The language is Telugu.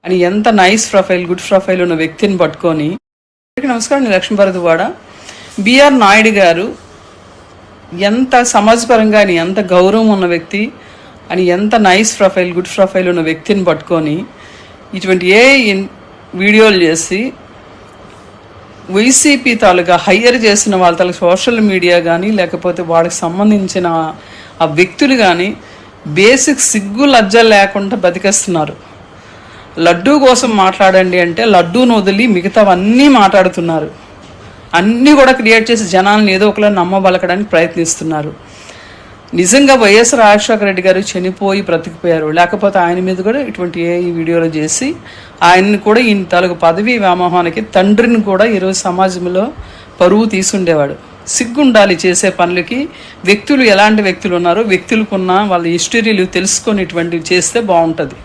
అని ఎంత నైస్ ప్రొఫైల్, గుడ్ ప్రొఫైల్ ఉన్న వ్యక్తిని పట్టుకొని, నమస్కారం, నేను లక్ష్మీభరద్వాడ. బిఆర్ నాయుడు గారు ఎంత సమాజపరంగా అని, ఎంత గౌరవం ఉన్న వ్యక్తి అని, ఎంత నైస్ ప్రొఫైల్, గుడ్ ప్రొఫైల్ ఉన్న వ్యక్తిని పట్టుకొని ఇటువంటి వీడియోలు చేసి వైసీపీ తాలూకా హయ్యర్ చేసిన వాళ్ళ తాలూకా సోషల్ మీడియా కానీ, లేకపోతే వాళ్ళకి సంబంధించిన ఆ వ్యక్తులు కానీ బేసిక్ సిగ్గు లజ్జ లేకుండా బతికేస్తున్నారు. లడ్డూ కోసం మాట్లాడండి అంటే లడ్డూను వదిలి మిగతావన్నీ మాట్లాడుతున్నారు. అన్నీ కూడా క్రియేట్ చేసి జనాలను ఏదో ఒకలా నమ్మబలకడానికి ప్రయత్నిస్తున్నారు. నిజంగా వైఎస్ రాజశేఖర రెడ్డి గారు చనిపోయి బ్రతికిపోయారు, లేకపోతే ఆయన మీద కూడా ఇటువంటి ఈ వీడియోలు చేసి ఆయన్ని కూడా ఈయన తాలూకు పదవి వ్యామోహానికి తండ్రిని కూడా ఈరోజు సమాజంలో పరువు తీసుండేవాడు. సిగ్గుండాలి చేసే పనులకి. వ్యక్తులు ఎలాంటి వ్యక్తులు ఉన్నారో వ్యక్తులకున్న వాళ్ళ హిస్టరీలు తెలుసుకొని ఇటువంటివి చేస్తే బాగుంటుంది.